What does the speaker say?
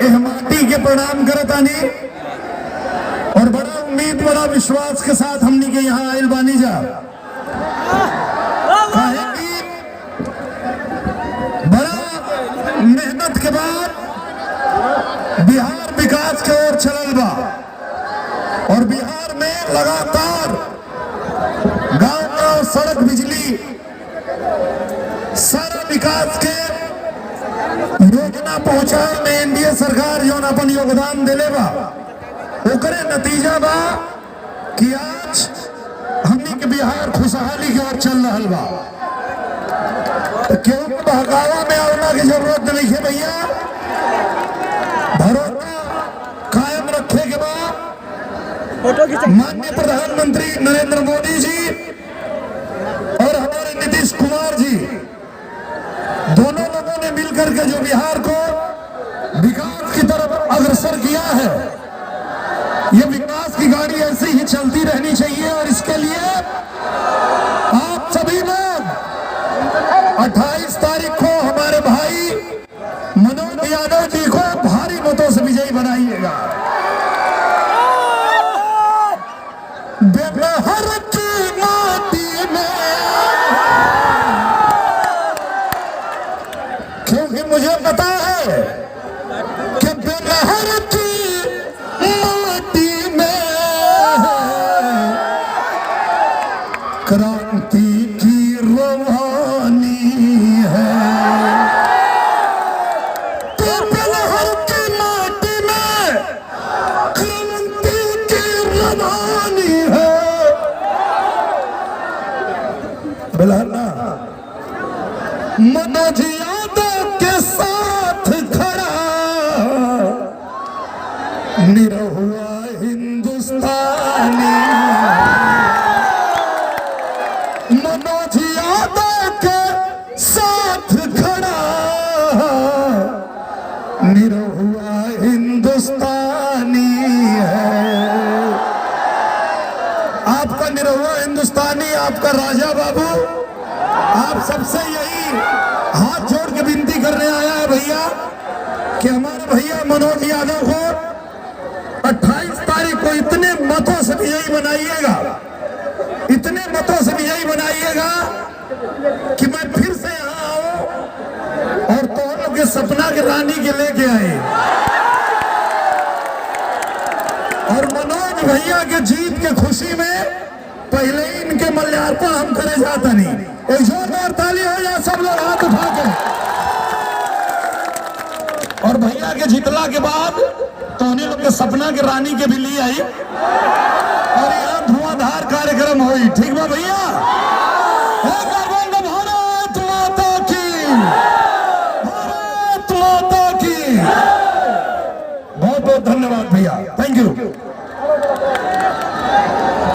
एह माटी के प्रणाम करतानी और बड़ा उम्मीद बड़ा विश्वास के साथ हमनी के यहाँ आयल बानी जा। बड़ा मेहनत के बाद बिहार विकास की ओर चलल बा और बिहार में लगातार गांव-गांव सड़क बिजली सारा विकास के योजना पहुंचाए में एनडीए सरकार जो अपन योगदान दिले बा ओकरे नतीजा बा कि आज हमनी के बिहार खुशहाली की ओर चल रहा बा। क्यों बहकावा में आना की जरूरत नहीं है भैया, भरोसा कायम रखे के बाद माननीय प्रधानमंत्री नरेंद्र मोदी जी और हमारे नीतीश कुमार जी दोनों लोगों ने मिलकर के जो बिहार को विकास की तरफ अग्रसर किया है, ये विकास की गाड़ी ऐसी ही चलती रहनी चाहिए। और इसके लिए आप सभी लोग 28 तारीख को हमारे भाई मनोज यादव जी को भारी मतों से विजयी बनाइएगा। बेलहर की माटी में, क्योंकि मुझे पता है कि बेलहर की माटी में क्रांति की रवानी है। तो बेलहर की माटी में क्रांति की रवानी है। बेलहर ना मनोज यादव के साथ खड़ा निरहुआ हिंदुस्तानी, मनोज यादव के साथ खड़ा निरहुआ हिंदुस्तानी है। आपका निरहुआ हिंदुस्तानी आपका राजा बाबू आप सबसे यही हाथ जोड़ के विनती करने आया है भैया कि हमारे भैया मनोज यादव को 28 तारीख को इतने मतों से विजयी बनाइएगा, इतने मतों से विजयी बनाइएगा कि मैं फिर से यहाँ आऊं और दोनों के सपना के रानी के लेके आए और मनोज भैया के जीत के खुशी में पहले ही इनके मल्यार्पण हम करे जाता नहीं। एक जोरदार ताली हो जाए सब लोग हाथ उठा के। और भैया के जीतला के बाद तो उन्हीं लोग के सपना के रानी के भी लिए आई और यहाँ धुआंधार कार्यक्रम हुई। ठीक बा भैया, भारत माता की, भारत माता की। बहुत बहुत धन्यवाद भैया, थैंक यू।